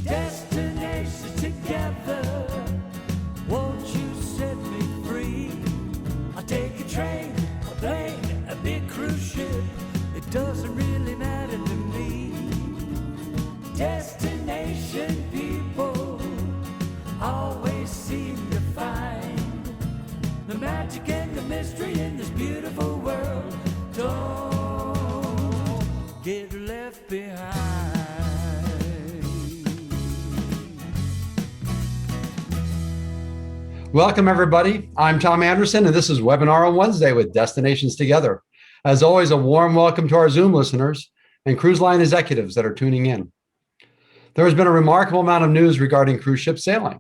Destinations together, won't you set me free? I'll take a train, a plane, a big cruise ship, it doesn't really matter to me. Destination people always seem to find the magic and the mystery in this beautiful world. Don't get left behind. Welcome, everybody. I'm Tom Anderson, and this is Webinar on Wednesday with Destinations Together. As always, a warm welcome to our Zoom listeners and cruise line executives that are tuning in. There has been a remarkable amount of news regarding cruise ship sailing.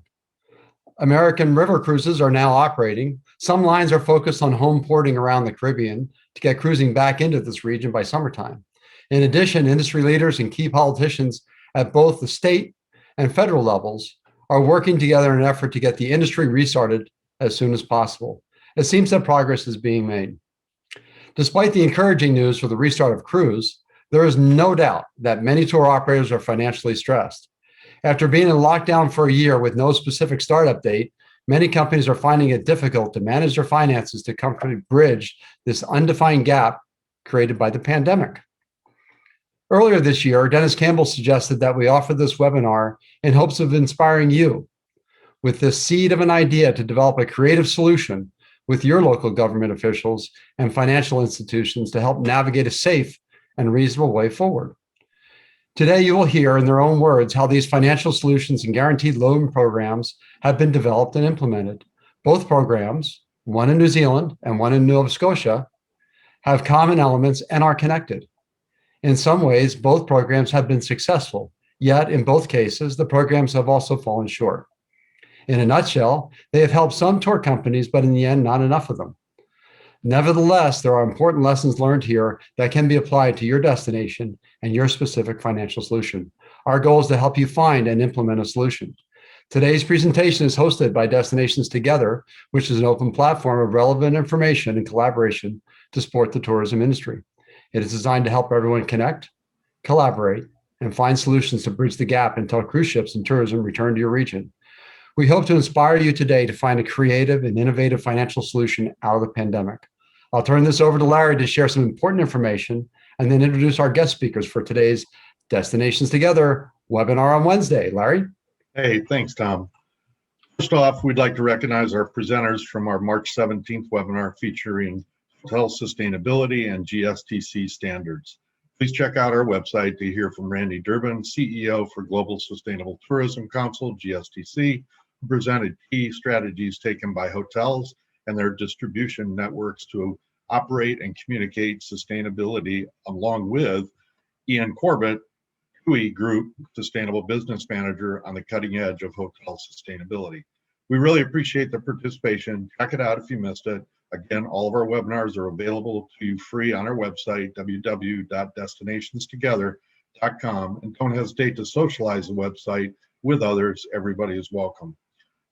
American river cruises are now operating. Some lines are focused on home porting around the Caribbean to get cruising back into this region by summertime. In addition, industry leaders and key politicians at both the state and federal levels are working together in an effort to get the industry restarted as soon as possible. It seems that progress is being made. Despite the encouraging news for the restart of cruise, there is no doubt that many tour operators are financially stressed. After being in lockdown for a year with no specific startup date, many companies are finding it difficult to manage their finances to comfortably bridge this undefined gap created by the pandemic. Earlier this year, Dennis Campbell suggested that we offer this webinar in hopes of inspiring you with this seed of an idea to develop a creative solution with your local government officials and financial institutions to help navigate a safe and reasonable way forward. Today, you will hear in their own words how these financial solutions and guaranteed loan programs have been developed and implemented. Both programs, one in New Zealand and one in Nova Scotia, have common elements and are connected. In some ways, both programs have been successful, yet in both cases, the programs have also fallen short. In a nutshell, they have helped some tour companies, but in the end, not enough of them. Nevertheless, there are important lessons learned here that can be applied to your destination and your specific financial solution. Our goal is to help you find and implement a solution. Today's presentation is hosted by Destinations Together, which is an open platform of relevant information and collaboration to support the tourism industry. It is designed to help everyone connect, collaborate, and find solutions to bridge the gap until cruise ships and tourism return to your region. We hope to inspire you today to find a creative and innovative financial solution out of the pandemic. I'll turn this over to Larry to share some important information and then introduce our guest speakers for today's Destinations Together webinar on Wednesday. Larry? Hey, thanks, Tom. First off, we'd like to recognize our presenters from our March 17th webinar featuring hotel sustainability and GSTC standards. Please check out our website to hear from Randy Durbin, CEO for Global Sustainable Tourism Council, GSTC, who presented key strategies taken by hotels and their distribution networks to operate and communicate sustainability, along with Ian Corbett, TUI Group Sustainable Business Manager on the cutting edge of hotel sustainability. We really appreciate the participation. Check it out if you missed it. Again, all of our webinars are available to you free on our website, www.destinationstogether.com, and don't hesitate to socialize the website with others. Everybody is welcome.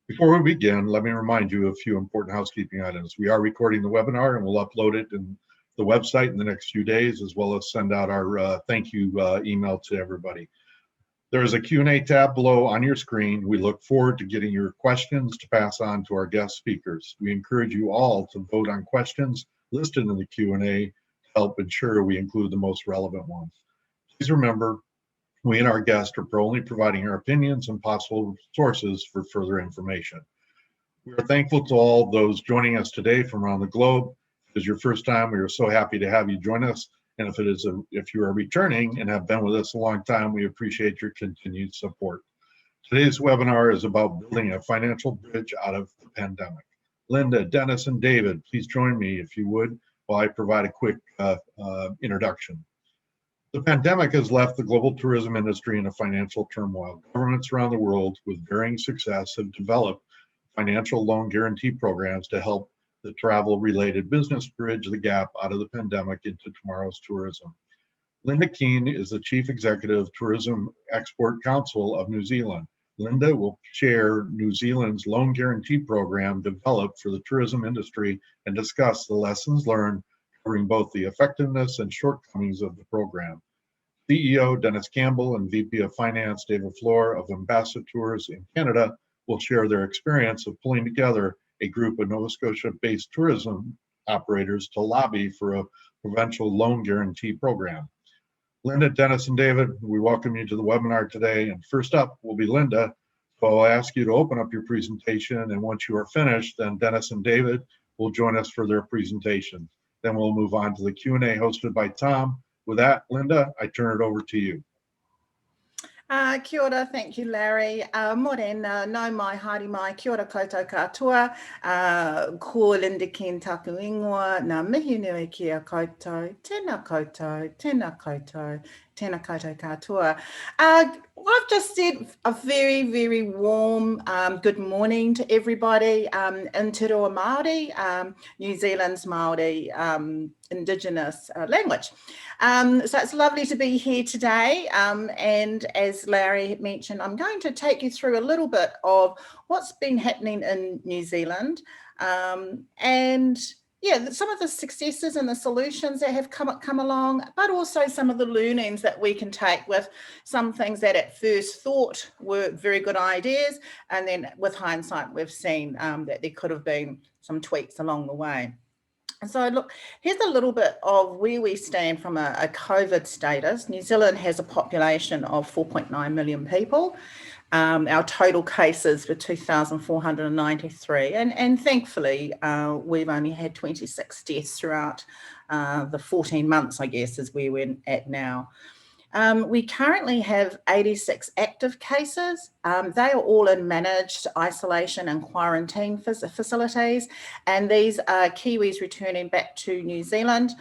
Before we begin, let me remind you of a few important housekeeping items. We are recording the webinar and we'll upload it in the website in the next few days, as well as send out our thank you email to everybody. There is a Q&A tab below on your screen. We look forward to getting your questions to pass on to our guest speakers. We encourage you all to vote on questions listed in the Q&A to help ensure we include the most relevant ones. Please remember, we and our guests are only providing our opinions and possible sources for further information. We are thankful to all those joining us today from around the globe. If it is your first time, we are so happy to have you join us. And if you are returning and have been with us a long time, we appreciate your continued support. Today's webinar is about building a financial bridge out of the pandemic. Lynda, Dennis, and David, please join me if you would while I provide a quick introduction. The pandemic has left the global tourism industry in a financial turmoil. Governments around the world with varying success have developed financial loan guarantee programs to help the travel-related business bridge the gap out of the pandemic into tomorrow's tourism. Lynda Keene is the Chief Executive of Tourism Export Council of New Zealand. Lynda will share New Zealand's loan guarantee program developed for the tourism industry and discuss the lessons learned, covering both the effectiveness and shortcomings of the program. CEO Dennis Campbell and VP of Finance David Flahr of Ambassatours in Canada will share their experience of pulling together a group of Nova Scotia-based tourism operators to lobby for a provincial loan guarantee program. Lynda, Dennis, and David, we welcome you to the webinar today. And first up will be Lynda. So I'll ask you to open up your presentation, and once you are finished, then Dennis and David will join us for their presentation. Then we'll move on to the Q&A hosted by Tom. With that, Lynda, I turn it over to you. Kia ora, thank you, Larry. Morena, no mai, haere mai, kia ora koutou katoa. Ko Lynda Keene taku ingoa, nā mihi nui kia koutou, tēnā koutou, tēnā koutou, tēnā koutou katoa. I've just said a very, very warm good morning to everybody in Te Reo Māori, New Zealand's Māori Indigenous language. So it's lovely to be here today, and as Larry mentioned, I'm going to take you through a little bit of what's been happening in New Zealand, and yeah, some of the successes and the solutions that have come along, but also some of the learnings that we can take with some things that at first thought were very good ideas, and then with hindsight we've seen that there could have been some tweaks along the way. So look, here's a little bit of where we stand from a COVID status. New Zealand has a population of 4.9 million people. Our total cases were 2,493, and thankfully we've only had 26 deaths throughout the 14 months, I guess, is where we're at now. We currently have 86 active cases. They are all in managed isolation and quarantine facilities, and these are Kiwis returning back to New Zealand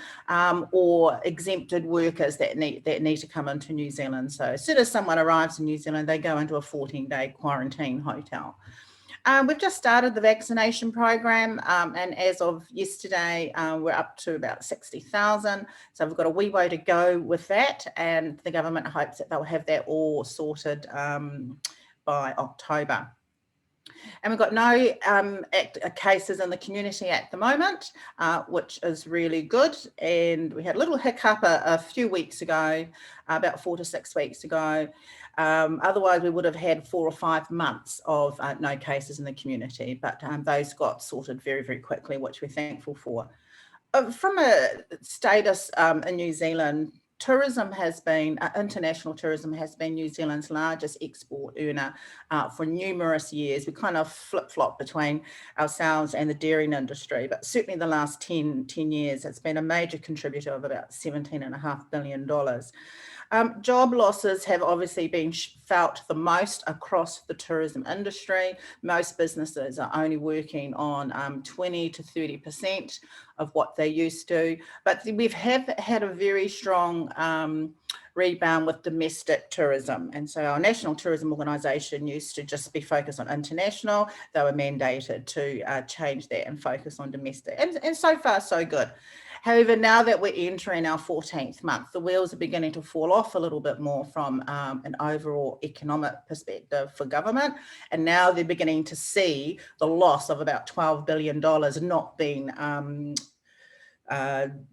or exempted workers that need to come into New Zealand. So as soon as someone arrives in New Zealand, they go into a 14-day quarantine hotel. We've just started the vaccination program, and as of yesterday, we're up to about 60,000. So we've got a wee way to go with that, and the government hopes that they'll have that all sorted by October. And we've got no cases in the community at the moment, which is really good. And we had a little hiccup a few weeks ago, about 4 to 6 weeks ago. Otherwise, we would have had 4 or 5 months of no cases in the community, but those got sorted very, very quickly, which we're thankful for. From a status in New Zealand, tourism has been, international tourism has been New Zealand's largest export earner for numerous years. We kind of flip-flop between ourselves and the dairying industry, but certainly the last 10 years, it's been a major contributor of about $17.5 billion. Job losses have obviously been felt the most across the tourism industry. Most businesses are only working on 20 to 30% of what they used to, but we've had a very strong rebound with domestic tourism. And so our National Tourism Organisation used to just be focused on international. They were mandated to change that and focus on domestic. And so far, so good. However, now that we're entering our 14th month, the wheels are beginning to fall off a little bit more from an overall economic perspective for government. And now they're beginning to see the loss of about $12 billion not being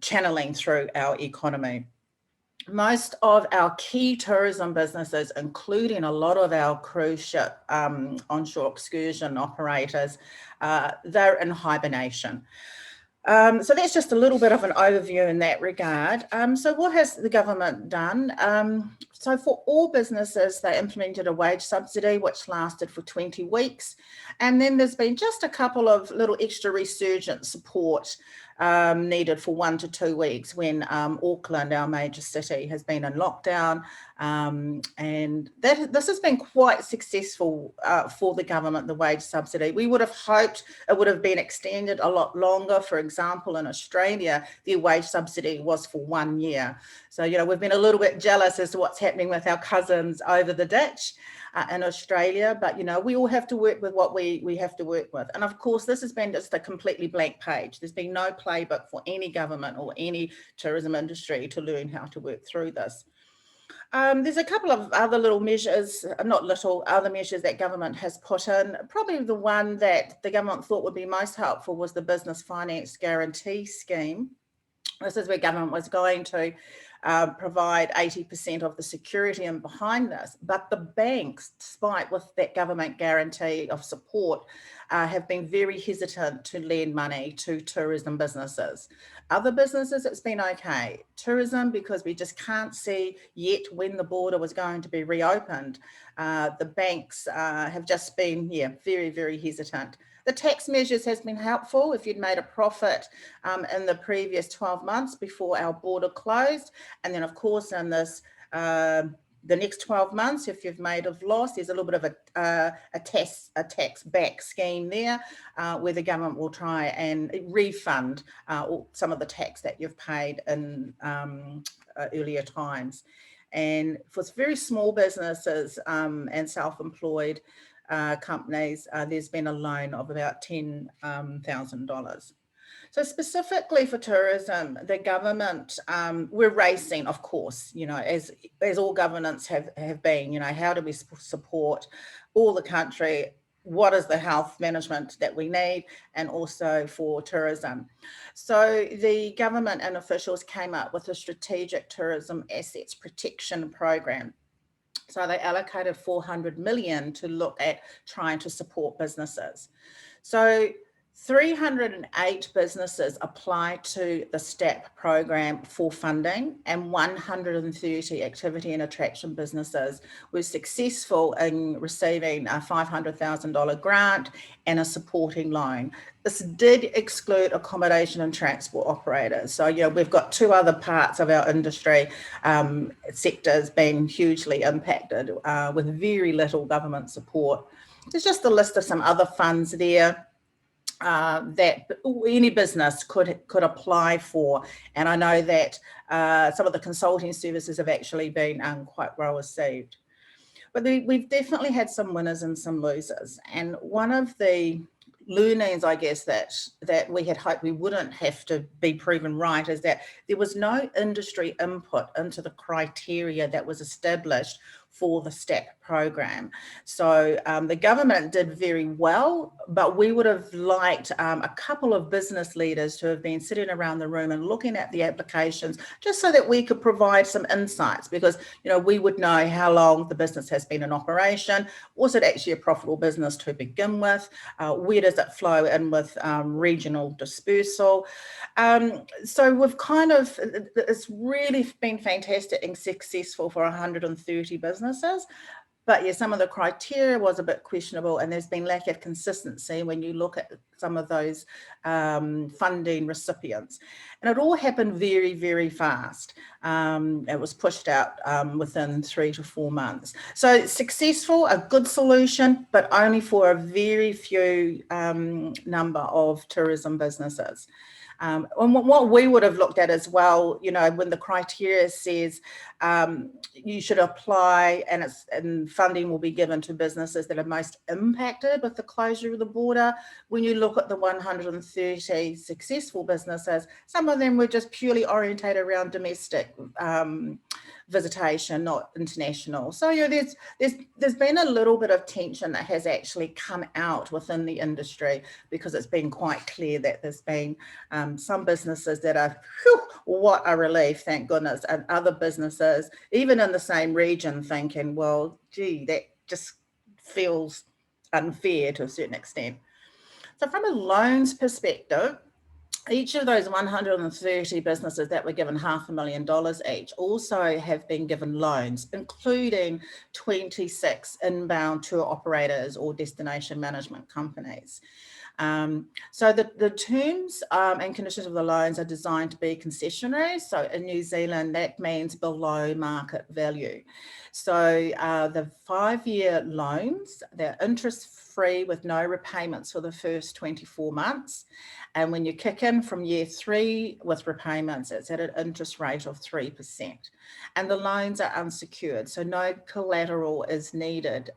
channeling through our economy. Most of our key tourism businesses, including a lot of our cruise ship onshore excursion operators, they're in hibernation. So that's just a little bit of an overview in that regard. So what has the government done? So for all businesses, they implemented a wage subsidy, which lasted for 20 weeks. And then there's been just a couple of little extra resurgent support needed for 1 to 2 weeks when Auckland, our major city, has been in lockdown. And this has been quite successful for the government, the wage subsidy. We would have hoped it would have been extended a lot longer. For example, in Australia, their wage subsidy was for 1 year. So, you know, we've been a little bit jealous as to what's happening with our cousins over the ditch in Australia, but, you know, we all have to work with what we have to work with. And of course, this has been just a completely blank page. There's been no playbook for any government or any tourism industry to learn how to work through this. There's a couple of other little measures, other measures that government has put in. Probably the one that the government thought would be most helpful was the Business Finance Guarantee Scheme. This is where government was going to provide 80% of the security and behind this. But the banks, despite with that government guarantee of support, have been very hesitant to lend money to tourism businesses. Other businesses, it's been okay. Tourism, because we just can't see yet when the border was going to be reopened, the banks have just been, very, very hesitant. The tax measures has been helpful if you'd made a profit in the previous 12 months before our border closed. And then, of course, in this the next 12 months, if you've made a loss, there's a little bit of a tax back scheme there where the government will try and refund some of the tax that you've paid in earlier times. And for very small businesses and self-employed companies, there's been a loan of about $10,000. So specifically for tourism, the government, we're racing, of course, as all governments have been, how do we support all the country? What is the health management that we need? And also for tourism. So the government and officials came up with a strategic tourism assets protection program. So they allocated $400 million to look at trying to support businesses. So 308 businesses applied to the STAP program for funding, and 130 activity and attraction businesses were successful in receiving a $500,000 grant and a supporting loan. This did exclude accommodation and transport operators. So, we've got two other parts of our industry sectors being hugely impacted with very little government support. There's just a list of some other funds there that any business could apply for. And I know that some of the consulting services have actually been quite well received. But we've definitely had some winners and some losers. And one of the learnings, I guess, that we had hoped we wouldn't have to be proven right is that there was no industry input into the criteria that was established for the STAP program. So the government did very well, but we would have liked a couple of business leaders to have been sitting around the room and looking at the applications just so that we could provide some insights, because we would know how long the business has been in operation. Was it actually a profitable business to begin with? Where does it flow in with regional dispersal? So we've it's really been fantastic and successful for 130 businesses. But some of the criteria was a bit questionable, and there's been lack of consistency when you look at some of those funding recipients. And it all happened very, very fast. It was pushed out within 3 to 4 months. So successful, a good solution, but only for a very few number of tourism businesses. And what we would have looked at as well, when the criteria says you should apply and funding will be given to businesses that are most impacted with the closure of the border. When you look at the 130 successful businesses, some of them were just purely orientated around domestic visitation, not international. So there's been a little bit of tension that has actually come out within the industry, because it's been quite clear that there's been some businesses that are, what a relief, thank goodness, and other businesses, even in the same region, thinking, well, gee, that just feels unfair to a certain extent. So from a loans perspective, each of those 130 businesses that were given $500,000 each also have been given loans, including 26 inbound tour operators or destination management companies. So the terms and conditions of the loans are designed to be concessionary. So in New Zealand, that means below market value. So the 5-year loans, they're interest-free with no repayments for the first 24 months. And when you kick in from year 3 with repayments, it's at an interest rate of 3%. And the loans are unsecured, so no collateral is needed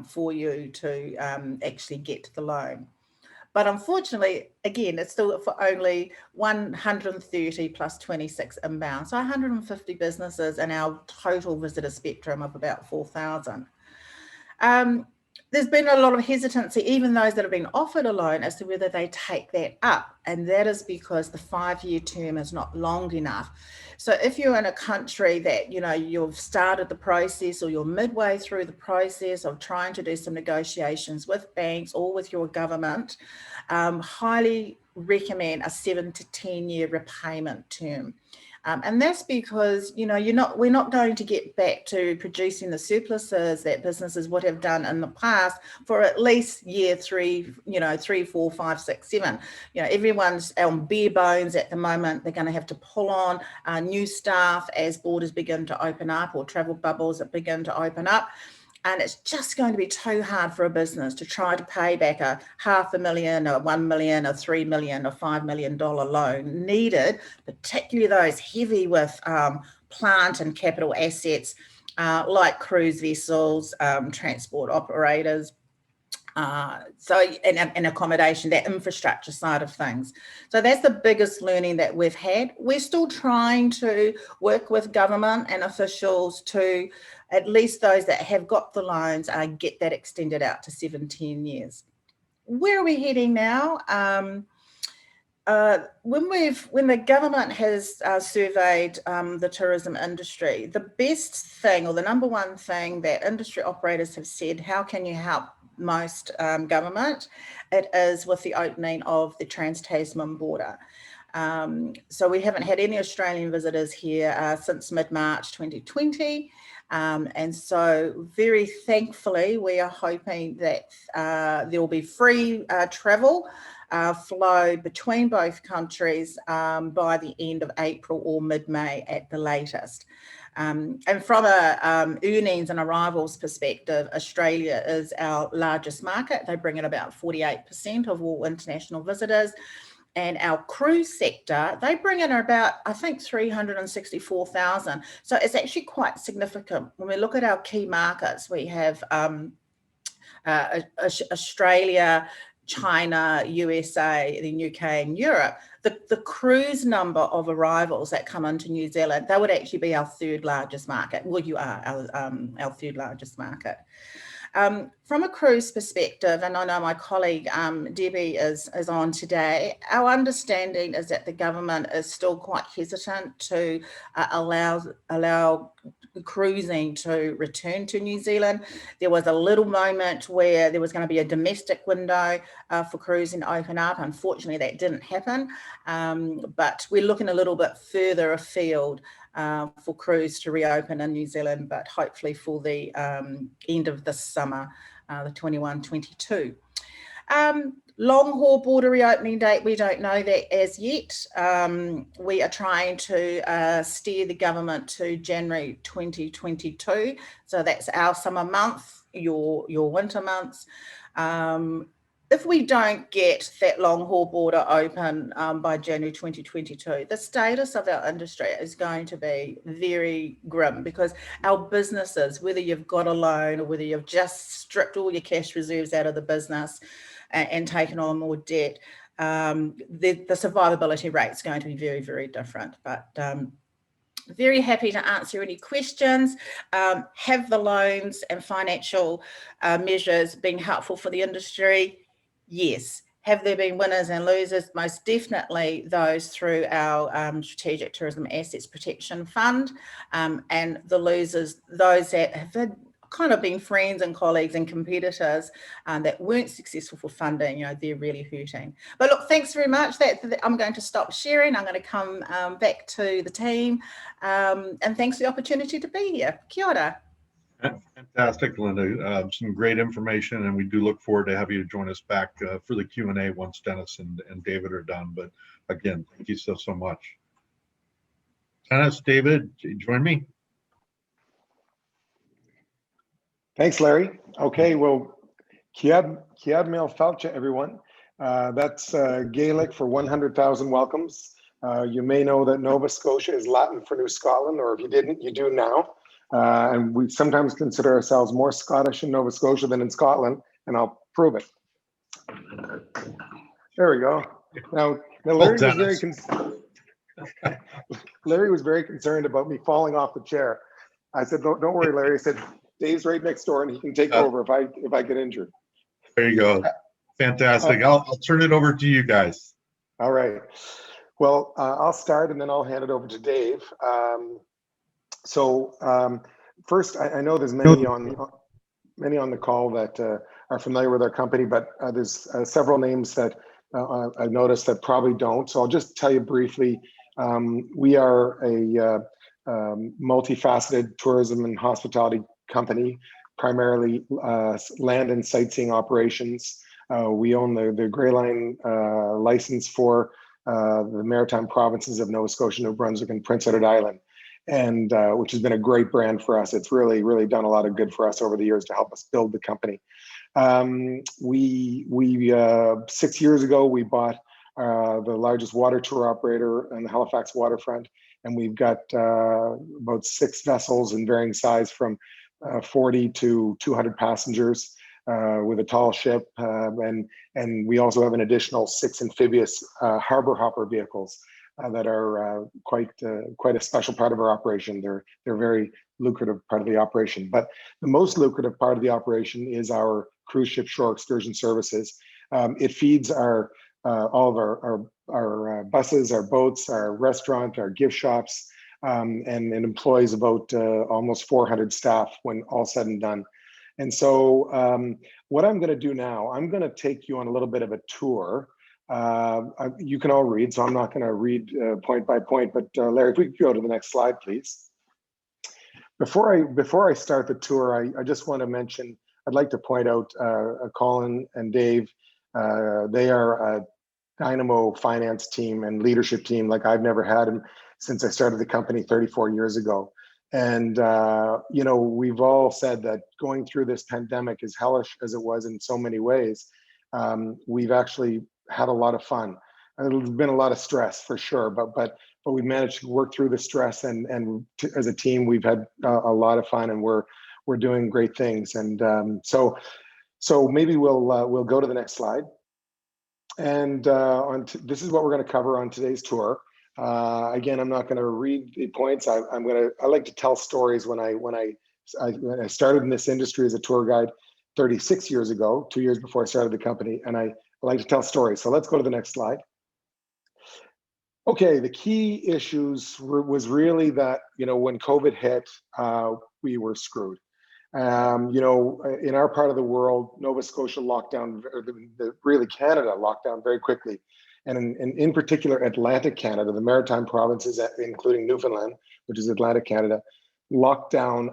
for you to actually get the loan. But unfortunately, again, it's still for only 130 plus 26 inbound. So 150 businesses in our total visitor spectrum of about 4,000. there's been a lot of hesitancy, even those that have been offered a loan, as to whether they take that up. And that is because the 5-year term is not long enough. So if you're in a country that, you've started the process, or you're midway through the process of trying to do some negotiations with banks or with your government, highly recommend a 7 to 10 year repayment term. And that's because, we're not going to get back to producing the surpluses that businesses would have done in the past for at least year 3, 3, 4, 5, 6, 7. Everyone's on bare bones at the moment. They're going to have to pull on new staff as borders begin to open up, or travel bubbles that begin to open up. And it's just going to be too hard for a business to try to pay back a $500,000 or $1 million or $3 million or $5 million loan needed, particularly those heavy with plant and capital assets like cruise vessels, transport operators, and accommodation, that infrastructure side of things. So that's the biggest learning that we've had. We're still trying to work with government and officials to, at least those that have got the loans, get that extended out to 7-10 years. Where are we heading now? When the government has surveyed the tourism industry, the best thing, or the number one thing that industry operators have said, how can you help most government? It is with the opening of the Trans-Tasman border. So we haven't had any Australian visitors here since mid-March 2020. And so very thankfully, we are hoping that there will be free travel flow between both countries by the end of April or mid-May at the latest. And from a earnings and arrivals perspective, Australia is our largest market. They bring in about 48% of all international visitors. And our cruise sector, they bring in about, I think, 364,000. So it's actually quite significant. When we look at our key markets, we have Australia, China, USA, the UK and Europe. The cruise number of arrivals that come into New Zealand, that would actually be our third largest market. Well, you are our third largest market. From a cruise perspective, and I know my colleague Debbie is on today, our understanding is that the government is still quite hesitant to allow cruising to return to New Zealand. There was a little moment where there was going to be a domestic window for cruising to open up. Unfortunately, that didn't happen, but we're looking a little bit further afield for cruise to reopen in New Zealand, but hopefully for the end of this summer, the 21-22. Long haul border reopening date, we don't know that as yet. We are trying to steer the government to January 2022. So that's our summer month, your winter months. If we don't get that long haul border open by January 2022, the status of our industry is going to be very grim, because our businesses, whether you've got a loan or whether you've just stripped all your cash reserves out of the business and taken on more debt, the survivability rate is going to be very, very different. But very happy to answer any questions. Have the loans and financial measures been helpful for the industry? Yes. Have there been winners and losers? Most definitely those through our Strategic Tourism Assets Protection Fund, and the losers, those that have kind of been friends and colleagues and competitors that weren't successful for funding, they're really hurting. But look, thanks very much. I'm going to stop sharing. I'm going to come back to the team, and thanks for the opportunity to be here. Kia ora. Fantastic, Lynda. Some great information, and we do look forward to have you join us back for the Q&A once Dennis and David are done. But again, thank you so much. Dennis, David, join me. Thanks, Larry. Okay, well, Kiad Mel Falcha, everyone. That's Gaelic for 100,000 welcomes. You may know that Nova Scotia is Latin for New Scotland, or if you didn't, you do now. And we sometimes consider ourselves more Scottish in Nova Scotia than in Scotland, and I'll prove it. There we go. Now Larry was very concerned about me falling off the chair. I said, don't worry, Larry. I said, Dave's right next door, and he can take over if I get injured. There you go. Fantastic. I'll turn it over to you guys. All right. Well, I'll start, and then I'll hand it over to Dave. First, I know there's many on the call that are familiar with our company, but there's several names that I've noticed that probably don't. So I'll just tell you briefly. We are a multifaceted tourism and hospitality company, primarily land and sightseeing operations. We own the Grey Line license for the maritime provinces of Nova Scotia, New Brunswick, and Prince Edward Island, and which has been a great brand for us. It's really, really done a lot of good for us over the years to help us build the company. We 6 years ago, we bought the largest water tour operator on the Halifax waterfront, and we've got about 6 vessels in varying size from 40 to 200 passengers with a tall ship, and we also have an additional 6 amphibious harbor hopper vehicles that are quite a special part of our operation. They're a very lucrative part of the operation. But the most lucrative part of the operation is our cruise ship shore excursion services. It feeds all of our buses, our boats, our restaurant, our gift shops, and it employs about almost 400 staff when all said and done. And so what I'm going to do now, I'm going to take you on a little bit of a tour. You can all read, so I'm not going to read point by point, but Larry, if we could go to the next slide, please. Before I start the tour, I just want to mention, I'd like to point out Colin and Dave. They are a dynamo finance team and leadership team like I've never had them since I started the company 34 years ago. And, we've all said that going through this pandemic, as hellish as it was in so many ways, we've actually had a lot of fun. There's been a lot of stress for sure, but we managed to work through the stress, and as a team, we've had a lot of fun, and we're doing great things. And so maybe we'll go to the next slide. And this is what we're going to cover on today's tour. Again, I'm not going to read the points. I like to tell stories. When I started in this industry as a tour guide 36 years ago, 2 years before I started the company, and I like to tell stories. So let's go to the next slide. Okay, the key issues was really that, when COVID hit, we were screwed. In our part of the world, Nova Scotia locked down, really Canada locked down very quickly. And in particular, Atlantic Canada, the maritime provinces, including Newfoundland, which is Atlantic Canada, locked down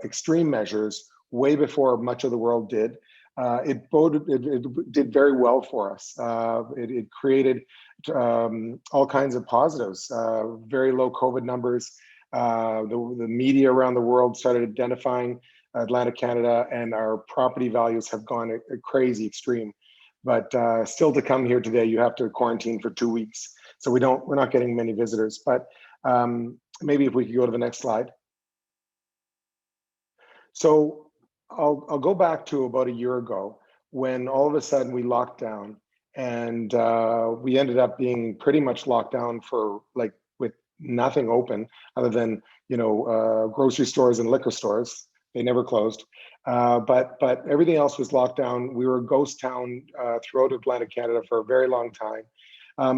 extreme measures way before much of the world did. It did very well for us. It created all kinds of positives, very low COVID numbers. The media around the world started identifying Atlantic Canada, and our property values have gone a crazy extreme. But still to come here today, you have to quarantine for 2 weeks. So we're not getting many visitors, but maybe if we could go to the next slide. So I'll go back to about a year ago when all of a sudden we locked down, and we ended up being pretty much locked down for with nothing open other than, grocery stores and liquor stores. They never closed. But everything else was locked down. We were a ghost town throughout Atlantic Canada for a very long time.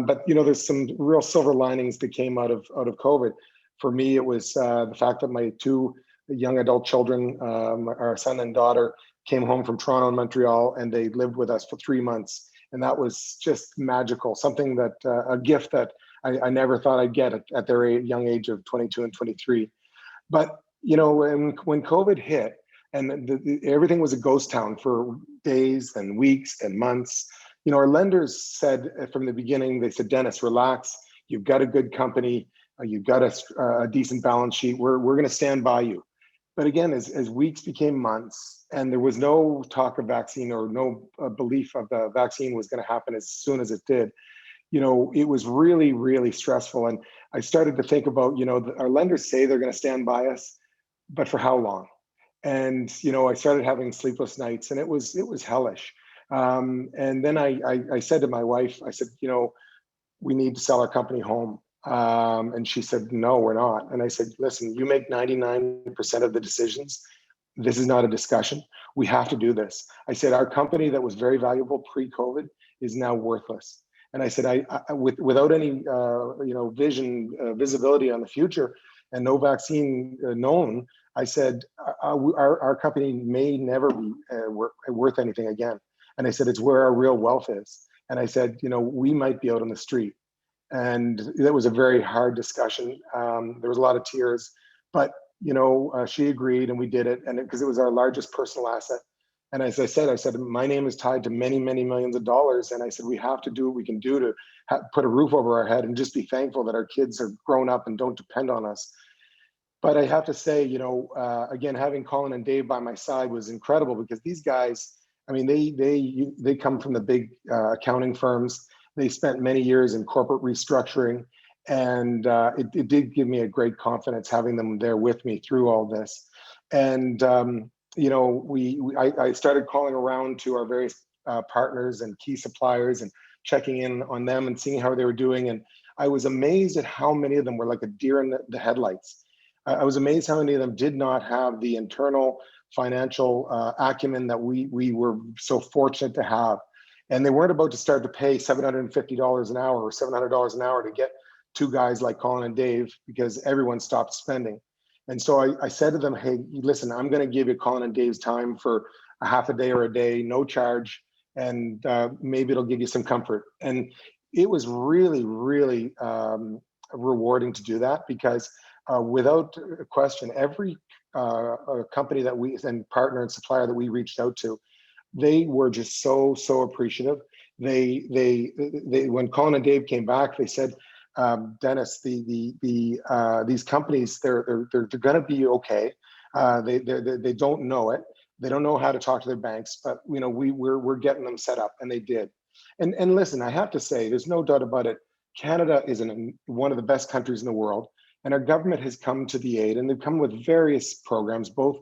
But there's some real silver linings that came out of COVID. For me, it was the fact that my 2 young adult children, our son and daughter, came home from Toronto and Montreal, and they lived with us for 3 months. And that was just magical, something that a gift that I never thought I'd get at their young age of 22 and 23. But when COVID hit, and everything was a ghost town for days and weeks and months, our lenders said from the beginning, they said, Dennis, relax. You've got a good company. You've got a decent balance sheet. We're going to stand by you. But again, as weeks became months, and there was no talk of vaccine or no belief of the vaccine was going to happen as soon as it did, it was really, really stressful. And I started to think about, our lenders say they're going to stand by us, but for how long? And, I started having sleepless nights, and it was hellish. And then I said to my wife, I said, we need to sell our company home. And she said, no, we're not. And I said, listen, you make 99% of the decisions. this is not a discussion. We have to do this. I said, our company that was very valuable pre-COVID is now worthless. And I said, without any visibility on the future and no vaccine known, I said, our company may never be worth anything again. And I said, it's where our real wealth is. And I said, we might be out on the street. And that was a very hard discussion. There was a lot of tears, but she agreed and we did it. And because it was our largest personal asset. And as I said, my name is tied to many, many millions of dollars. And I said, we have to do what we can do to put a roof over our head and just be thankful that our kids are grown up and don't depend on us. But I have to say, again, having Colin and Dave by my side was incredible, because these guys, I mean, they come from the big accounting firms. They spent many years in corporate restructuring. And it did give me a great confidence having them there with me through all this. And, I started calling around to our various partners and key suppliers and checking in on them and seeing how they were doing. And I was amazed at how many of them were like a deer in the headlights. I was amazed how many of them did not have the internal financial acumen that we were so fortunate to have. And they weren't about to start to pay $750 an hour or $700 an hour to get two guys like Colin and Dave, because everyone stopped spending. And so I said to them, hey, listen, I'm going to give you Colin and Dave's time for a half a day or a day, no charge, and maybe it'll give you some comfort. And it was really, really rewarding to do that, because without question, every company that and partner and supplier that we reached out to, they were just so appreciative. They when Colin and Dave came back, they said, Dennis, these companies, they're going to be okay. They don't know it. They don't know how to talk to their banks, but we're getting them set up, and they did. And listen, I have to say, there's no doubt about it. Canada is one of the best countries in the world, and our government has come to the aid, and they've come with various programs, both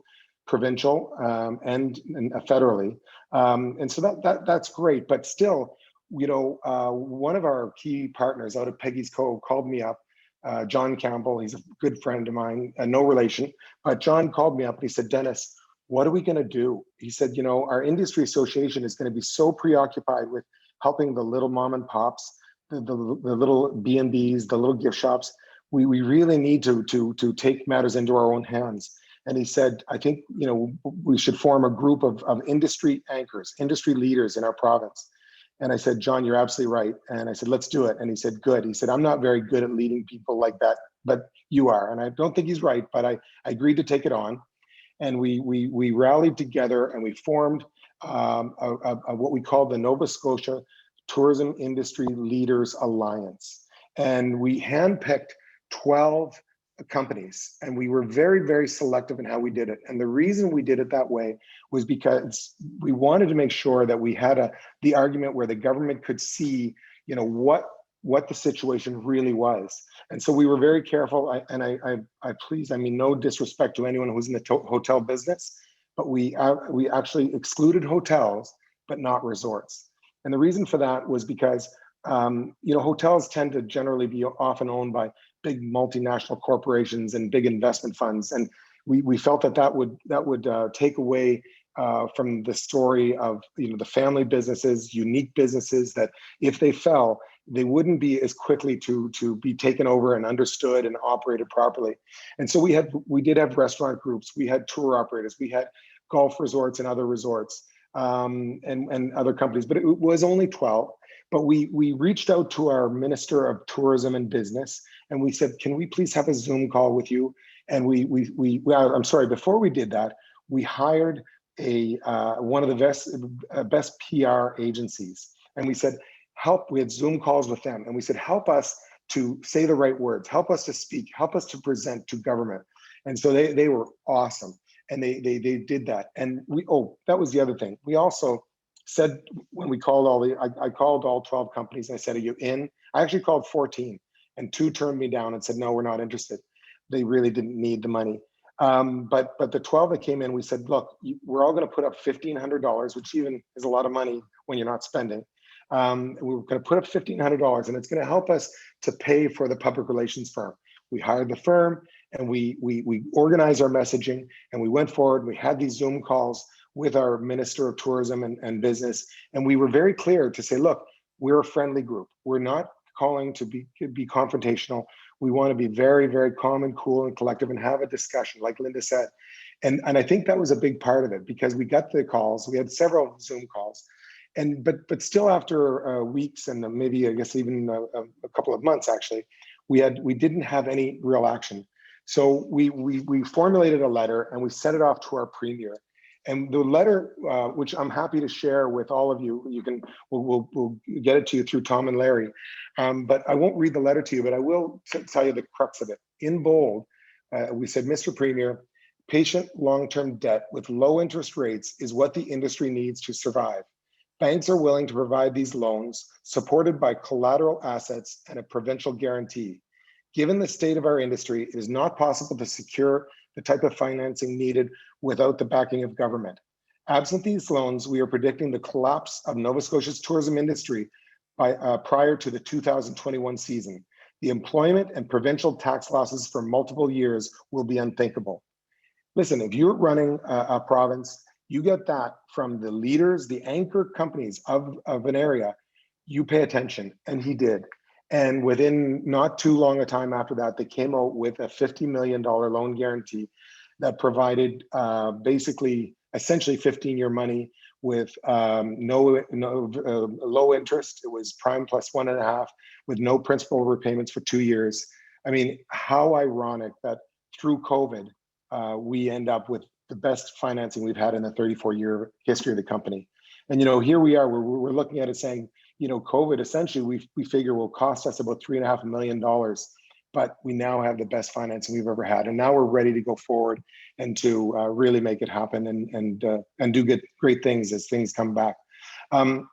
provincial and federally. And so that's great, but still, one of our key partners out of Peggy's Cove called me up, John Campbell. He's a good friend of mine, no relation, but John called me up and he said, Dennis, what are we going to do? He said, our industry association is going to be so preoccupied with helping the little mom and pops, the little B&Bs, the little gift shops. We really need to take matters into our own hands. And he said, I think, we should form a group of industry anchors, industry leaders in our province. And I said, John, you're absolutely right. And I said, let's do it. And he said, good. He said, I'm not very good at leading people like that, but you are. And I don't think he's right, but I agreed to take it on. And we rallied together and we formed what we call the Nova Scotia Tourism Industry Leaders Alliance. And we handpicked 12 companies, and we were very, very selective in how we did it. And the reason we did it that way was because we wanted to make sure that we had the argument where the government could see, what the situation really was. And so we were very careful. I mean, no disrespect to anyone who's in the hotel business, but we actually excluded hotels, but not resorts. And the reason for that was because hotels tend to generally be often owned by big multinational corporations and big investment funds, and we felt that would take away from the story of the family businesses, unique businesses that if they fell, they wouldn't be as quickly to be taken over and understood and operated properly. And so we did have restaurant groups, we had tour operators, we had golf resorts and other resorts, and other companies, but it was only 12. But we reached out to our Minister of Tourism and Business, and we said, can we please have a Zoom call with you? And I'm sorry, before we did that, we hired one of the best PR agencies. And we said, we had Zoom calls with them. And we said, help us to say the right words, help us to speak, help us to present to government. And so they were awesome. And they did that. And that was the other thing. We also said, when we called I called all 12 companies, and I said, are you in? I actually called 14, and 2 turned me down and said, no, we're not interested. They really didn't need the money. But the 12 that came in, we said, look, we're all going to put up $1,500, which even is a lot of money when you're not spending. We were going to put up $1,500, and it's going to help us to pay for the public relations firm. We hired the firm, and we organized our messaging, and we went forward. We had these Zoom calls with our Minister of Tourism and Business, and we were very clear to say, look, we're a friendly group. We're not calling to be confrontational. We want to be very, very calm and cool and collective and have a discussion, like Lynda said. And I think that was a big part of it, because we got the calls. We had several Zoom calls, but still after weeks and maybe I guess even a couple of months actually, we didn't have any real action. So we formulated a letter and we sent it off to our premier. And the letter, which I'm happy to share with all of you, we'll get it to you through Tom and Larry. But I won't read the letter to you, but I will tell you the crux of it. In bold, we said, Mr. Premier, patient long-term debt with low interest rates is what the industry needs to survive. Banks are willing to provide these loans supported by collateral assets and a provincial guarantee. Given the state of our industry, it is not possible to secure the type of financing needed without the backing of government. Absent these loans, we are predicting the collapse of Nova Scotia's tourism industry by prior to the 2021 season. The employment and provincial tax losses for multiple years will be unthinkable. Listen, if you're running a province, you get that from the leaders, the anchor companies of an area, you pay attention, and he did. And within not too long a time after that, they came out with a $50 million loan guarantee that provided essentially 15-year money with low interest. It was prime plus 1.5 with no principal repayments for 2 years. I mean, how ironic that through COVID, we end up with the best financing we've had in the 34-year history of the company. And, here we are, we're looking at it saying, COVID essentially we figure will cost us about $3.5 million, but we now have the best financing we've ever had. And now we're ready to go forward and to really make it happen and do great things as things come back.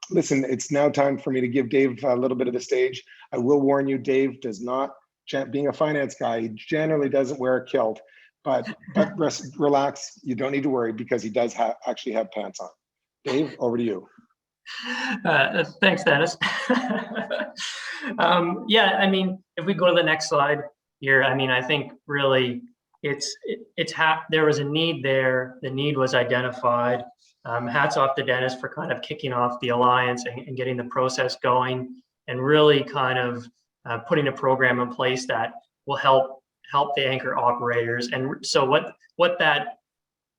Listen, it's now time for me to give Dave a little bit of the stage. I will warn you, Dave does not, being a finance guy, he generally doesn't wear a kilt, but relax, you don't need to worry because he does actually have pants on. Dave, over to you. Thanks, Dennis. Yeah, I mean, if we go to the next slide here, I mean, I think really there was a need there. The need was identified. Hats off to Dennis for kind of kicking off the alliance and getting the process going, and really kind of putting a program in place that will help the anchor operators. And so what that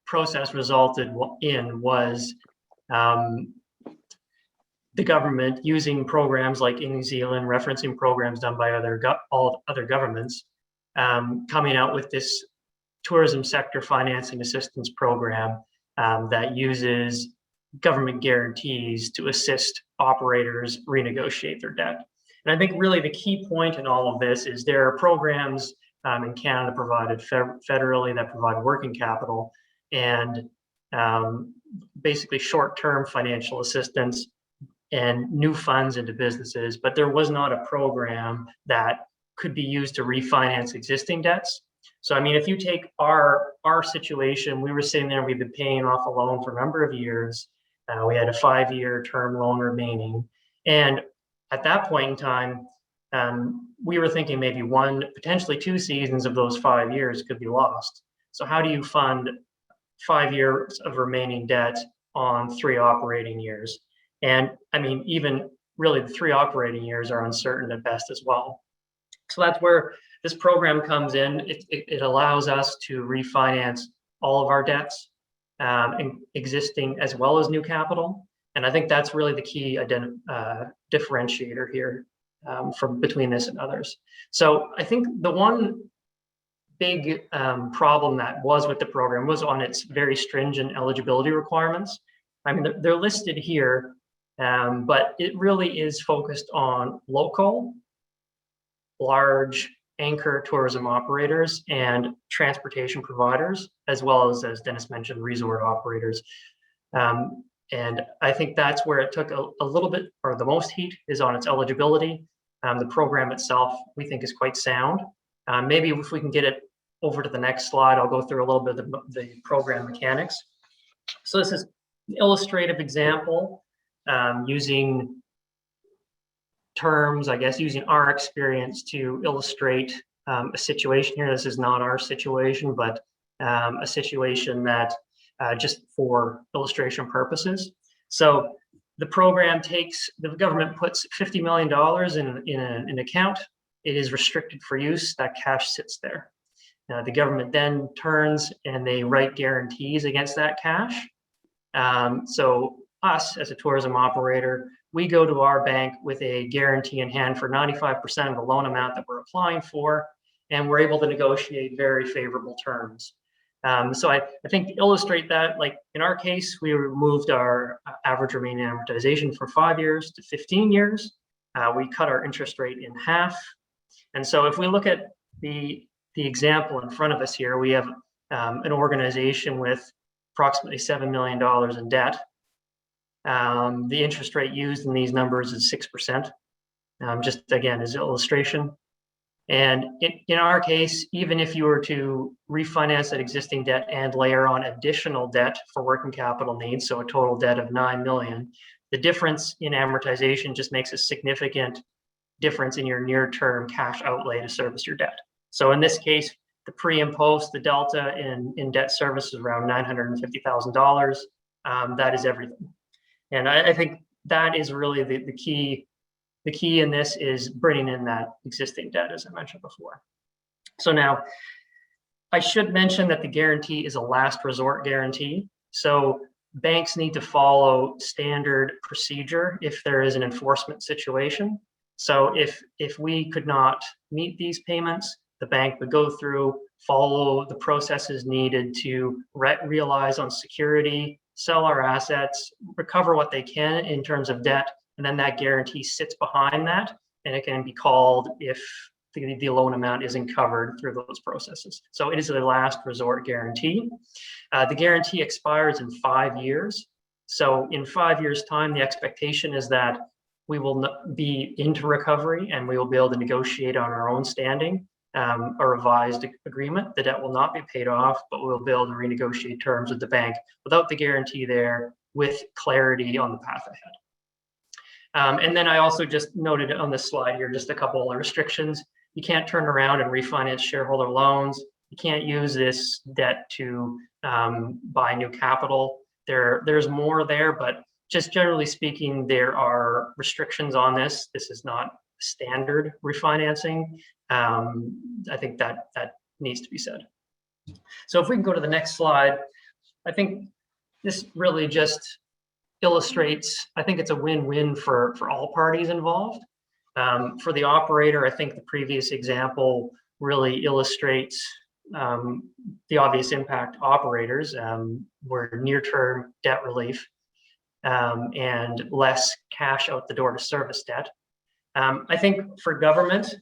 process resulted in was the government using programs like in New Zealand, referencing programs done by all other governments, coming out with this tourism sector financing assistance program that uses government guarantees to assist operators renegotiate their debt. And I think really the key point in all of this is there are programs in Canada provided federally that provide working capital and basically short-term financial assistance and new funds into businesses, but there was not a program that could be used to refinance existing debts. So, I mean, if you take our situation, we were sitting there, we've been paying off a loan for a number of years. We had a 5-year term loan remaining. And at that point in time, we were thinking maybe 1, potentially 2 seasons of those 5 years could be lost. So how do you fund 5 years of remaining debt on 3 operating years? And I mean, even really the 3 operating years are uncertain at best as well. So that's where this program comes in. It allows us to refinance all of our debts, existing as well as new capital. And I think that's really the key differentiator here from between this and others. So I think the one big problem that was with the program was on its very stringent eligibility requirements. I mean, they're listed here, but it really is focused on local, large anchor tourism operators and transportation providers, as well as Dennis mentioned, resort operators. And I think that's where it took a little bit, or the most heat is on its eligibility. The program itself, we think, is quite sound. Maybe if we can get it over to the next slide, I'll go through a little bit of the program mechanics. So this is an illustrative example using terms, I guess, using our experience to illustrate a situation here. This is not our situation, but a situation that just for illustration purposes. So the program the government puts $50 million in an account. It is restricted for use. That cash sits there. The government then turns and they write guarantees against that cash. So us as a tourism operator, we go to our bank with a guarantee in hand for 95% of the loan amount that we're applying for, and we're able to negotiate very favorable terms. So I think to illustrate that, like in our case, we removed our average remaining amortization from 5 years to 15 years. We cut our interest rate in half. And so if we look at the example in front of us here, we have an organization with approximately $7 million in debt. The interest rate used in these numbers is 6%, just again as illustration. And in our case, even if you were to refinance that existing debt and layer on additional debt for working capital needs, so a total debt of $9 million, the difference in amortization just makes a significant difference in your near-term cash outlay to service your debt. So in this case, the pre and post, the delta in debt service is around $950,000. That is everything. And I think that is really the key. The key in this is bringing in that existing debt, as I mentioned before. So now, I should mention that the guarantee is a last resort guarantee. So banks need to follow standard procedure if there is an enforcement situation. So if we could not meet these payments, the bank would go through, follow the processes needed to realize on security, sell our assets, recover what they can in terms of debt, and then that guarantee sits behind that, and it can be called if the loan amount isn't covered through those processes. So it is a last resort guarantee. The guarantee expires in 5 years. So in 5 years' time, the expectation is that we will be into recovery and we will be able to negotiate on our own standing a revised agreement. The debt will not be paid off, but we'll be able to renegotiate terms with the bank without the guarantee there, with clarity on the path ahead. And then I also just noted on this slide here, just a couple of restrictions. You can't turn around and refinance shareholder loans. You can't use this debt to buy new capital. There's more there, but just generally speaking, there are restrictions on this. This is not standard refinancing. I think that needs to be said. So if we can go to the next slide, I think this really just illustrates, I think it's a win-win for all parties involved. For the operator, I think the previous example really illustrates the obvious impact operators were near-term debt relief and less cash out the door to service debt. I think for government,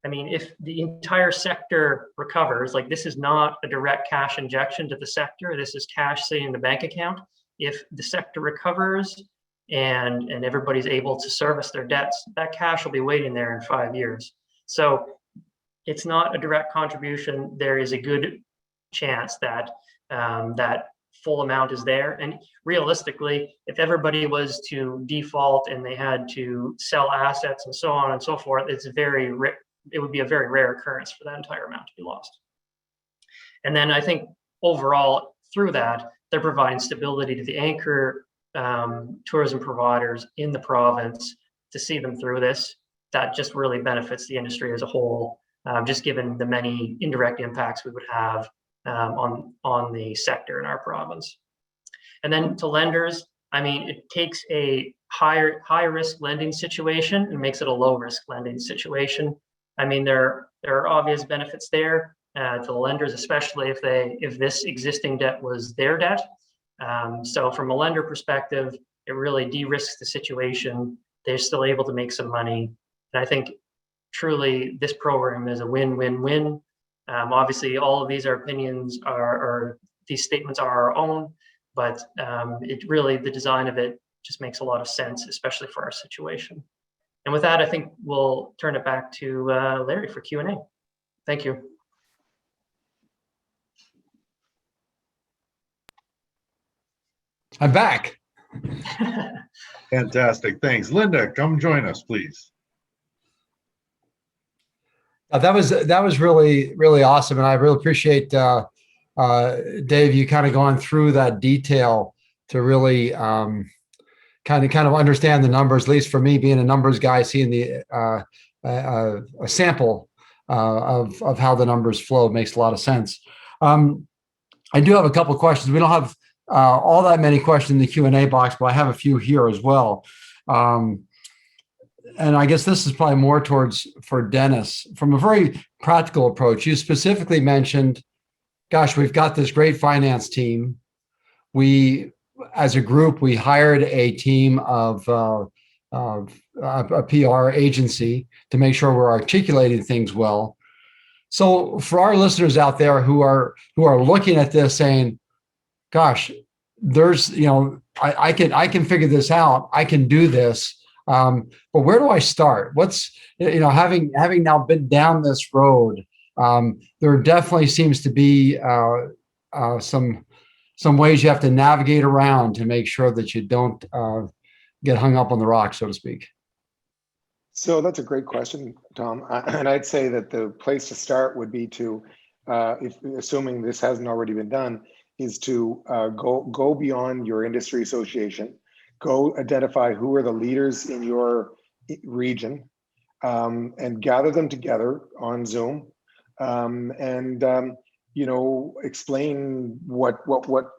I mean, if the entire sector recovers, like this is not a direct cash injection to the sector, this is cash sitting in the bank account. If the sector recovers and everybody's able to service their debts, that cash will be waiting there in 5 years. So it's not a direct contribution. There is a good chance that that full amount is there. And realistically, if everybody was to default and they had to sell assets and so on and so forth, it would be a very rare occurrence for that entire amount to be lost. And then I think overall through that, they're providing stability to the anchor tourism providers in the province to see them through this. That just really benefits the industry as a whole, just given the many indirect impacts we would have on the sector in our province. And then to lenders, I mean, it takes a high risk lending situation and makes it a low risk lending situation. I mean, there are obvious benefits there to the lenders, especially if this existing debt was their debt. So from a lender perspective, it really de-risks the situation. They're still able to make some money. And I think truly this program is a win-win-win. Obviously, all of these are opinions, these statements are our own, but it really, the design of it just makes a lot of sense, especially for our situation. And with that, I think we'll turn it back to Larry for Q&A. Thank you. I'm back. Fantastic. Thanks. Lynda, come join us, please. That was really awesome, and I really appreciate Dave, you kind of going through that detail to really kind of understand the numbers. At least for me, being a numbers guy, seeing the a sample of how the numbers flow makes a lot of sense. I do have a couple of questions. We don't have all that many questions in the Q&A box, but I have a few here as well. And I guess this is probably more for Dennis. From a very practical approach, you specifically mentioned, gosh, we've got this great finance team. We, as a group, we hired a team of a PR agency to make sure we're articulating things well. So for our listeners out there who are looking at this saying, gosh, there's, I can figure this out. I can do this. But where do I start? What's, having now been down this road, there definitely seems to be some ways you have to navigate around to make sure that you don't get hung up on the rock, so to speak. So that's a great question, Tom. And I'd say that the place to start would be to, assuming this hasn't already been done, is to go beyond your industry association, go identify who are the leaders in your region, and gather them together on Zoom, and explain what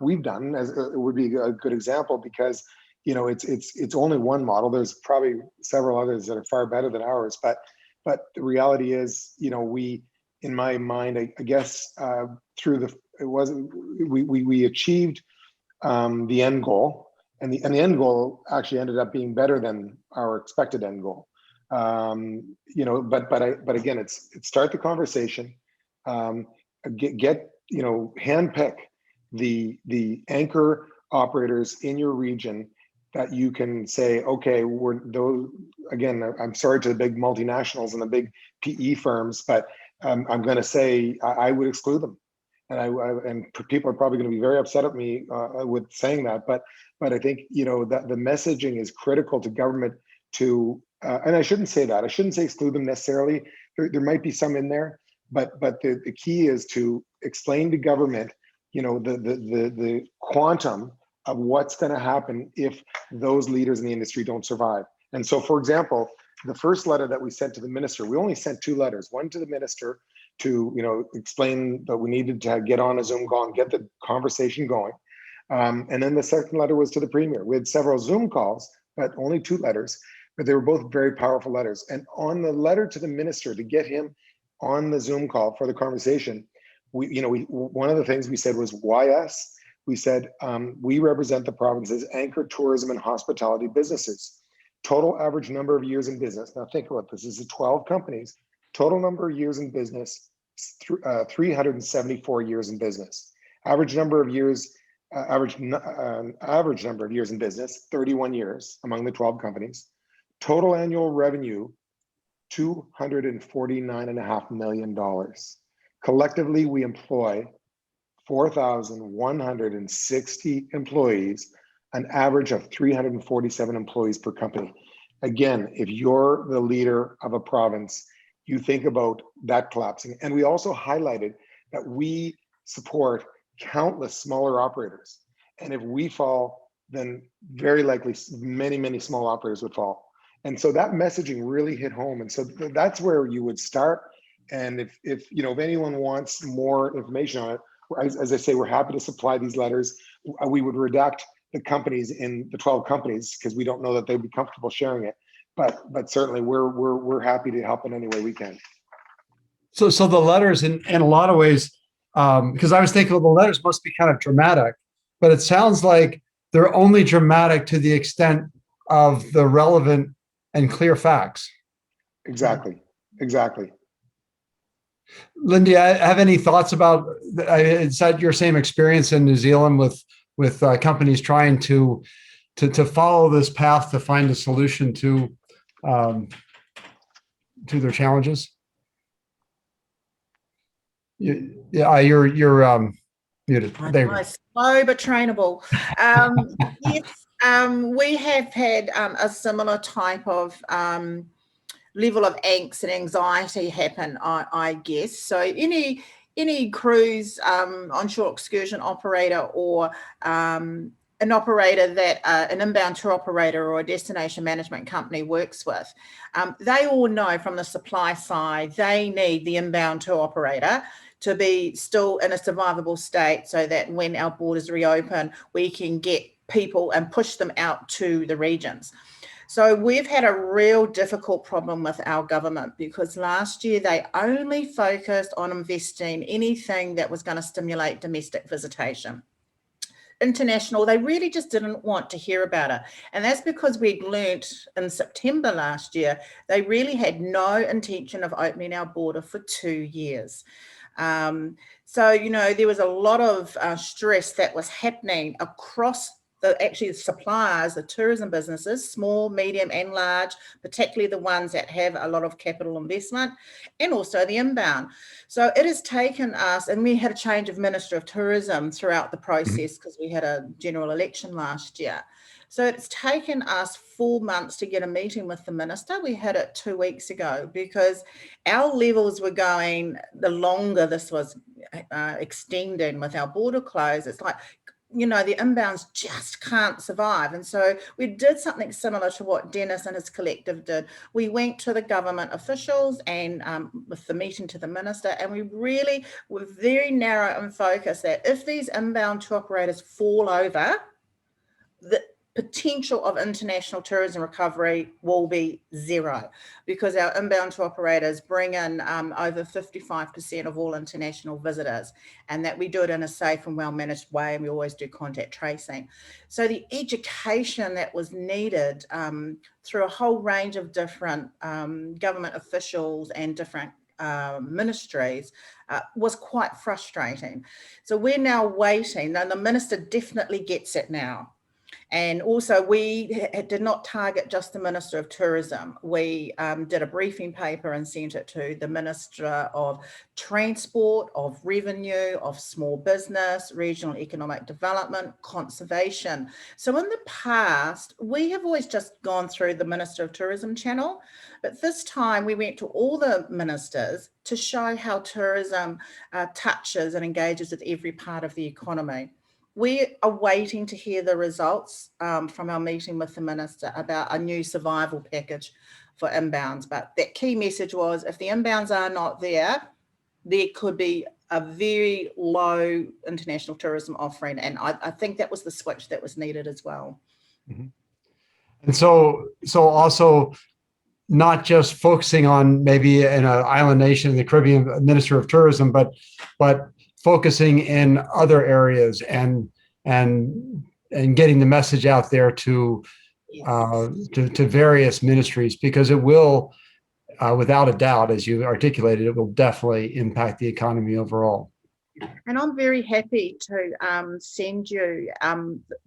we've done. As it would be a good example, because it's only one model. There's probably several others that are far better than ours, but the reality is, we, in my mind, I guess we achieved the end goal, and the end goal actually ended up being better than our expected end goal. But again, it's start the conversation, handpick the anchor operators in your region that you can say, okay, we're those. Again, I'm sorry to the big multinationals and the big PE firms, but I'm going to say I would exclude them, and people are probably going to be very upset at me with saying that. But I think that the messaging is critical to government to, and I shouldn't say that. I shouldn't say exclude them necessarily. There might be some in there, but the key is to explain to government, the quantum of what's going to happen if those leaders in the industry don't survive. And so, for example, the first letter that we sent to the minister, we only sent 2 letters, one to the minister to, explain that we needed to get on a Zoom call and get the conversation going. And then the second letter was to the premier. We had several Zoom calls, but only 2 letters, but they were both very powerful letters. And on the letter to the minister, to get him on the Zoom call for the conversation, one of the things we said was, why us? We said, we represent the province's anchor tourism and hospitality businesses. Total average number of years in business. Now think about this. This is 12 companies. Total number of years in business, 374 years in business. Average number of years in business, 31 years among the 12 companies. Total annual revenue, $249.5 million. Collectively, we employ 4,160 employees, an average of 347 employees per company. Again, if you're the leader of a province, you think about that collapsing. And we also highlighted that we support countless smaller operators. And if we fall, then very likely many, many small operators would fall. And so that messaging really hit home. And so that's where you would start. And if anyone wants more information on it, as I say, we're happy to supply these letters. We would redact the companies in the 12 companies because we don't know that they'd be comfortable sharing it. But certainly we're happy to help in any way we can. So the letters in a lot of ways, because I was thinking, well, the letters must be kind of dramatic, but it sounds like they're only dramatic to the extent of the relevant and clear facts. Exactly. Lynda, have any thoughts about, is that your same experience in New Zealand with companies trying to follow this path to find a solution to their challenges? You're muted. There you go. Slow but trainable. Yes, we have had a similar type of level of angst and anxiety happen, I guess. So any cruise onshore excursion operator or an operator that an inbound tour operator or a destination management company works with, they all know from the supply side they need the inbound tour operator to be still in a survivable state so that when our borders reopen, we can get people and push them out to the regions. So we've had a real difficult problem with our government because last year they only focused on investing anything that was going to stimulate domestic visitation. International, they really just didn't want to hear about it. And that's because we'd learnt in September last year, they really had no intention of opening our border for 2 years. So, you know, there was a lot of stress that was happening across the suppliers, the tourism businesses, small, medium and large, particularly the ones that have a lot of capital investment, and also the inbound. So it has taken us, and we had a change of Minister of Tourism throughout the process because we had a general election last year. So it's taken us 4 months to get a meeting with the minister. We had it 2 weeks ago because our levels were going, the longer this was extending with our border closed, it's like, you know, the inbounds just can't survive. And so we did something similar to what Dennis and his collective did. We went to the government officials and with the meeting to the minister, and we really were very narrow and focused that if these inbound tour operators fall over, the potential of international tourism recovery will be zero because our inbound tour operators bring in over 55% of all international visitors, and that we do it in a safe and well-managed way, and we always do contact tracing. So the education that was needed through a whole range of different government officials and different ministries was quite frustrating. So we're now waiting. Now the minister definitely gets it now. And also we did not target just the Minister of Tourism. We did a briefing paper and sent it to the Minister of Transport, of Revenue, of Small Business, Regional Economic Development, Conservation. So in the past, we have always just gone through the Minister of Tourism channel, but this time we went to all the ministers to show how tourism touches and engages with every part of the economy. We are waiting to hear the results from our meeting with the minister about a new survival package for inbounds. But that key message was if the inbounds are not there, there could be a very low international tourism offering. And I think that was the switch that was needed as well. Mm-hmm. And so also not just focusing on maybe in an island nation in the Caribbean, Minister of Tourism, but focusing in other areas and getting the message out there to various ministries, because it will, without a doubt, as you articulated, it will definitely impact the economy overall. And I'm very happy to send you,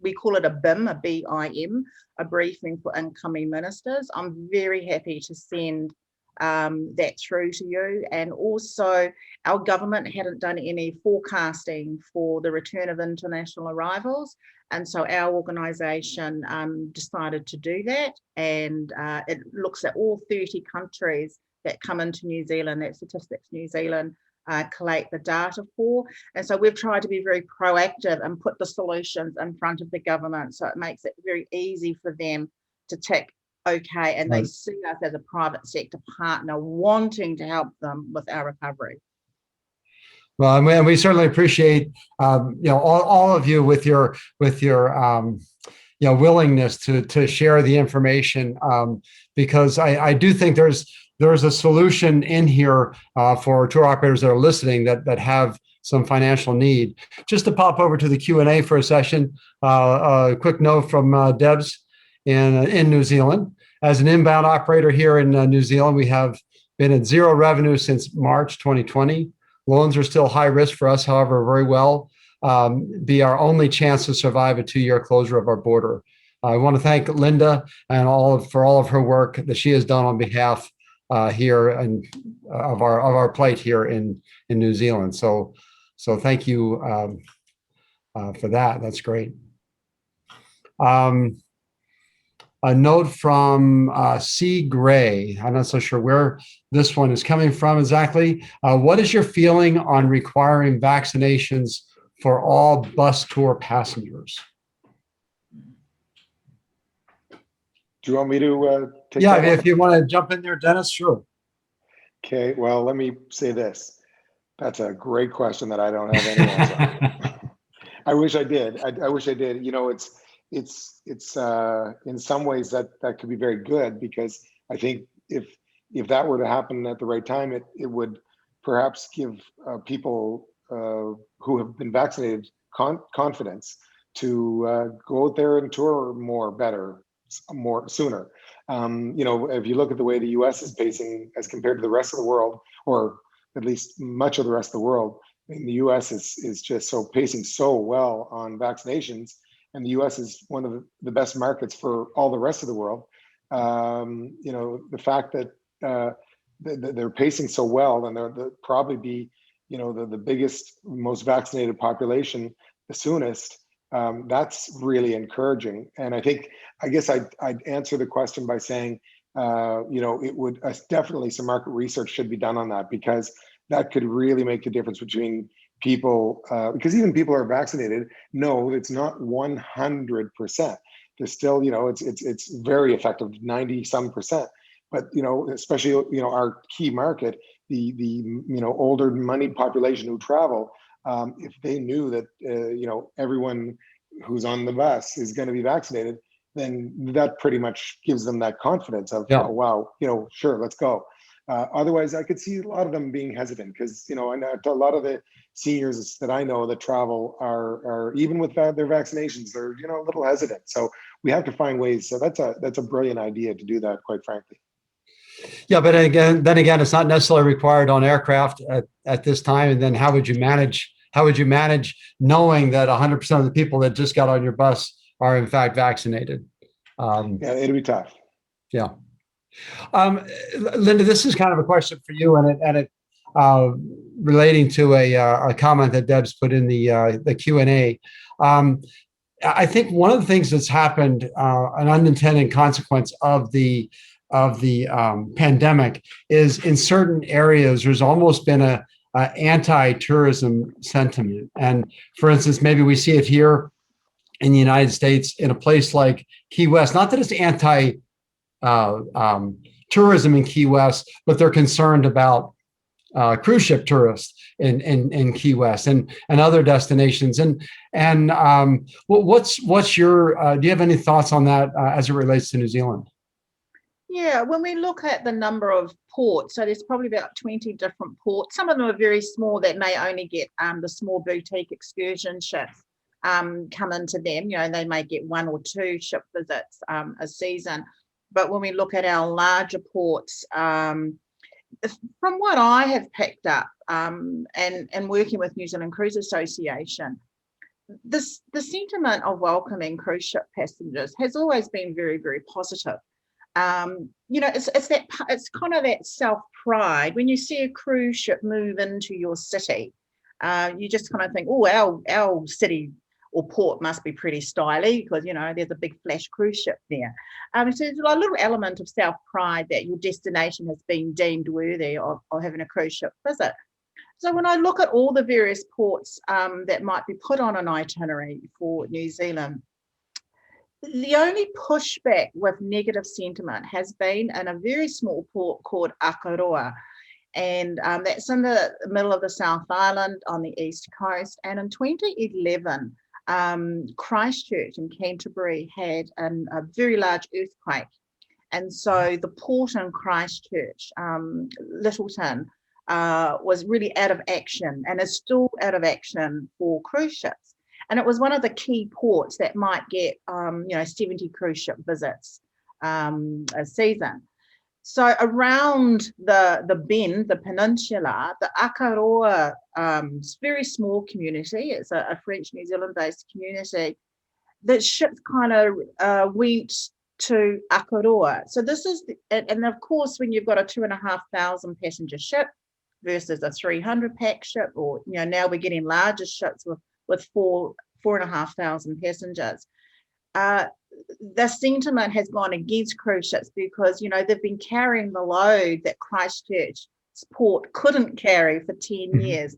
we call it a BIM, a BIM, a briefing for incoming ministers. I'm very happy to send that through to you. And also our government hadn't done any forecasting for the return of international arrivals. And so our organisation decided to do that. And it looks at all 30 countries that come into New Zealand, that Statistics New Zealand collate the data for. And so we've tried to be very proactive and put the solutions in front of the government. So it makes it very easy for them to tick okay, and they see us as a private sector partner wanting to help them with our recovery. Well, and we certainly appreciate all of you with your willingness to share the information, because I do think there's a solution in here for tour operators that are listening that have some financial need. Just to pop over to the Q&A for a session, a quick note from Debs in New Zealand. As an inbound operator here in New Zealand, we have been at zero revenue since March 2020. Loans are still high risk for us, however, very well be our only chance to survive a 2-year closure of our border. I want to thank Lynda and for all of her work that she has done on behalf here and of our plight here in New Zealand. So thank you for that. That's great. a note from C. Gray. I'm not so sure where this one is coming from exactly. What is your feeling on requiring vaccinations for all bus tour passengers? Do you want me to take Yeah, that one? if you want to jump in there, Dennis, sure. Okay, well, let me say this. That's a great question that I don't have any answer on. I wish I did. I wish I did. You know, it's in some ways that could be very good, because I think if that were to happen at the right time, it would perhaps give people who have been vaccinated confidence to go out there and tour more sooner. You know, if you look at the way the US is pacing as compared to the rest of the world, or at least much of the rest of the world, I mean, the US is just so pacing so well on vaccinations, and the US is one of the best markets for all the rest of the world. You know, the fact that they're pacing so well, and they'll probably be, you know, the biggest, most vaccinated population the soonest, that's really encouraging. And I guess I'd answer the question by saying, you know, it would definitely, some market research should be done on that, because that could really make the difference between people, because even people who are vaccinated know it's not 100%. There's still, you know, it's very effective, 90 some percent. But, you know, especially, you know, our key market, the you know, older money population who travel, if they knew that, you know, everyone who's on the bus is going to be vaccinated, then that pretty much gives them that confidence of, Yeah. oh, wow, you know, sure, let's go. Otherwise, I could see a lot of them being hesitant, because, you know, I know a lot of the seniors that I know that travel are even with their vaccinations, they're, you know, a little hesitant. So we have to find ways. So that's a brilliant idea to do that, quite frankly. Yeah, but then again, it's not necessarily required on aircraft at this time. And then how would you manage knowing that 100% of the people that just got on your bus are in fact vaccinated? Yeah, it'll be tough. Yeah. Lynda, this is kind of a question for you, and it relating to a comment that Deb's put in the Q&A. I think one of the things that's happened, an unintended consequence of the pandemic, is in certain areas there's almost been a anti-tourism sentiment. And for instance, maybe we see it here in the United States in a place like Key West. Not that it's anti tourism in Key West, but they're concerned about cruise ship tourists in Key West and other destinations. And what's your do you have any thoughts on that as it relates to New Zealand? Yeah, when we look at the number of ports, so there's probably about 20 different ports. Some of them are very small that may only get the small boutique excursion ships come into them. You know, they may get 1 or 2 ship visits a season. But when we look at our larger ports, from what I have picked up and working with New Zealand Cruise Association, the sentiment of welcoming cruise ship passengers has always been very, very positive. You know, it's kind of that self-pride when you see a cruise ship move into your city. You just kind of think, oh, our city or port must be pretty stylish, because, you know, there's a big flash cruise ship there. So there's a little element of self-pride that your destination has been deemed worthy of having a cruise ship visit. So when I look at all the various ports that might be put on an itinerary for New Zealand, the only pushback with negative sentiment has been in a very small port called Akaroa. And that's in the middle of the South Island on the east coast. And in 2011, Christchurch in Canterbury had a very large earthquake. And so the port in Christchurch, Lyttelton, was really out of action, and is still out of action for cruise ships. And it was one of the key ports that might get, 70 cruise ship visits a season. So around the bend, the peninsula, the Akaroa, very small community. It's a French New Zealand-based community. The ships kind of went to Akaroa. So this is, and of course, when you've got a 2,500 passenger ship versus a 300 pack ship, or now we're getting larger ships with 4,500 passengers. the sentiment has gone against cruise ships because, you know, they've been carrying the load that Christchurch's port couldn't carry for 10 years.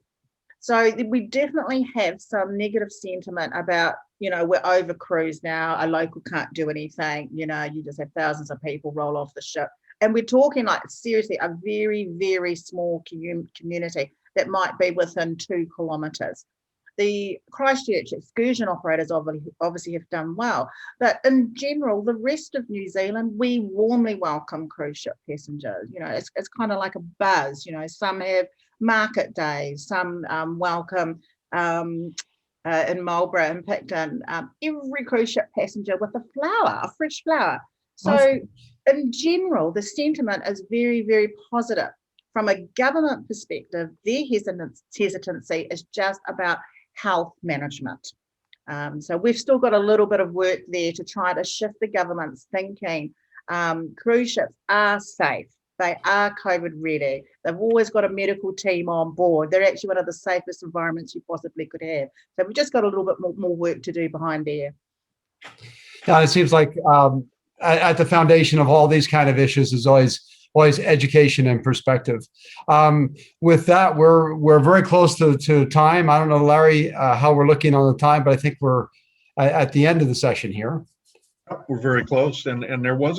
So we definitely have some negative sentiment about, you know, we're over cruise now, a local can't do anything, you know, you just have thousands of people roll off the ship. And we're talking like seriously a very, very small community that might be within 2 kilometres. The Christchurch excursion operators obviously have done well, but in general, the rest of New Zealand, we warmly welcome cruise ship passengers. You know, it's kind of like a buzz. You know, some have market days, some welcome in Marlborough and Picton, every cruise ship passenger with a flower, a fresh flower. So Awesome. in general, the sentiment is very, very positive. From a government perspective, their hesitancy is just about health management. So we've still got a little bit of work there to try to shift the government's thinking. Cruise ships are safe. They are COVID ready. They've always got a medical team on board. They're actually one of the safest environments you possibly could have. So we've just got a little bit more work to do behind there. Yeah, it seems like at the foundation of all these kind of issues is always education and perspective. With that, we're very close to time. I don't know, Larry, how we're looking on the time, but I think we're at the end of the session here. We're very close, and there was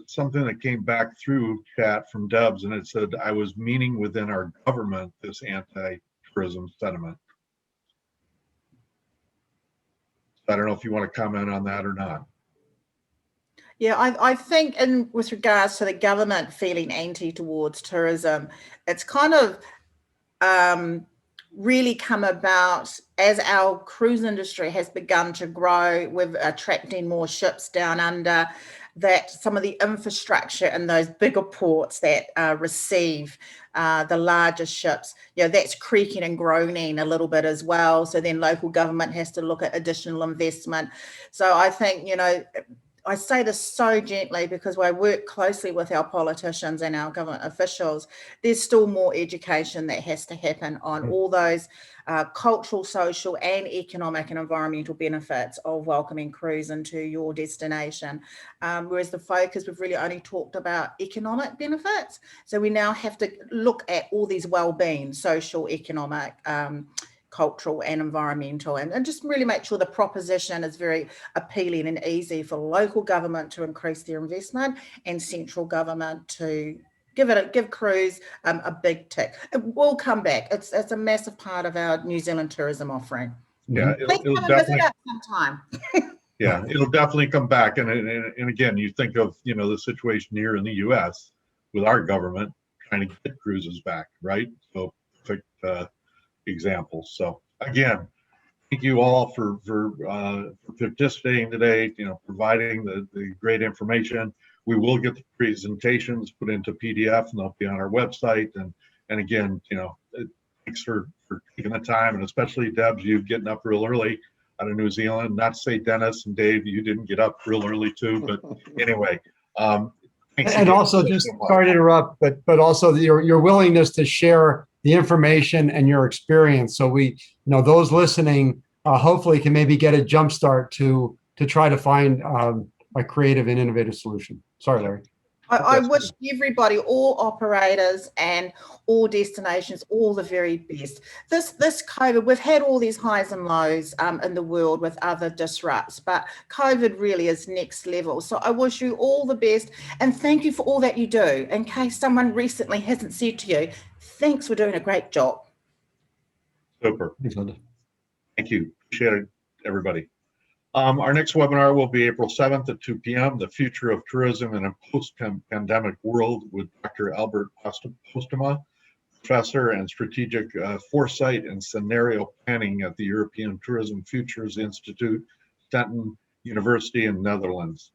something that came back through chat from Debs, and it said, I was meaning within our government this anti-tourism sentiment. I don't know if you want to comment on that or not. Yeah, I think with regards to the government feeling anti towards tourism, it's kind of really come about as our cruise industry has begun to grow with attracting more ships down under, that some of the infrastructure in those bigger ports that receive the larger ships, you know, that's creaking and groaning a little bit as well. So then local government has to look at additional investment. So I think, you know, I say this so gently because I work closely with our politicians and our government officials. There's still more education that has to happen on all those cultural, social and economic and environmental benefits of welcoming cruise into your destination. Whereas the focus, we've really only talked about economic benefits. So we now have to look at all these well-being, social, economic, cultural and environmental, and just really make sure the proposition is very appealing and easy for local government to increase their investment and central government to give cruise a big tick. It will come back. It's a massive part of our New Zealand tourism offering. Yeah, it'll definitely sometime. Yeah, it'll definitely come back. And again, you think of, you know, the situation here in the U.S. with our government trying to get cruises back, right? So perfect examples. So again, thank you all for participating today, you know, providing the great information. We will get the presentations put into PDF and they'll be on our website. And again, you know, thanks for taking the time, and especially Debs, you getting up real early out of New Zealand. Not to say Dennis and Dave, you didn't get up real early too, but anyway. And also, just sorry to interrupt, but also your willingness to share the information and your experience, so we, you know, those listening hopefully can maybe get a jump start to try to find a creative and innovative solution. Sorry, Larry. I wish everybody, all operators and all destinations, all the very best. This COVID, we've had all these highs and lows in the world with other disrupts, but COVID really is next level. So I wish you all the best, and thank you for all that you do. In case someone recently hasn't said to you, thanks for doing a great job. Super. Thanks, Lynda. Thank you. Appreciate it, everybody. Our next webinar will be April 7th at 2 p.m., The Future of Tourism in a Post-Pandemic World, with Dr. Albert Postema, Professor and Strategic Foresight and Scenario Planning at the European Tourism Futures Institute, Stenton University in Netherlands.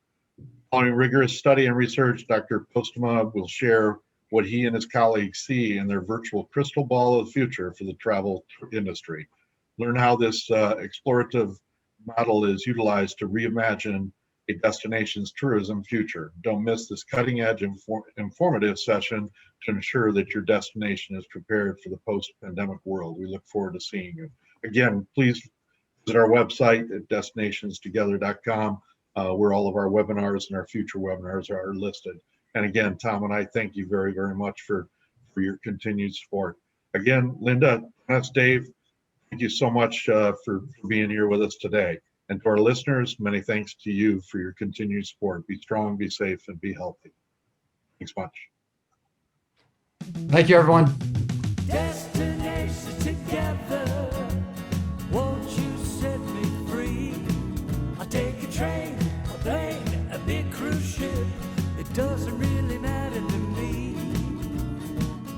Following rigorous study and research, Dr. Postema will share what he and his colleagues see in their virtual crystal ball of the future for the travel industry. Learn how this explorative model is utilized to reimagine a destination's tourism future. Don't miss this cutting-edge informative session to ensure that your destination is prepared for the post-pandemic world. We look forward to seeing you. Again, please Visit our website at destinationstogether.com, where all of our webinars and our future webinars are listed. And again, Tom and I thank you very, very much for your continued support. Again, Lynda, that's Dave. Thank you so much for being here with us today. And to our listeners, many thanks to you for your continued support. Be strong, be safe, and be healthy. Thanks much. Thank you, everyone. Destinations together, won't you set me free? I'll take a train, a plane, a big cruise ship. It doesn't really matter to me.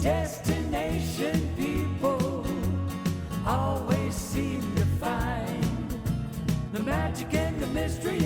Destination people always seem to find the magic and the mystery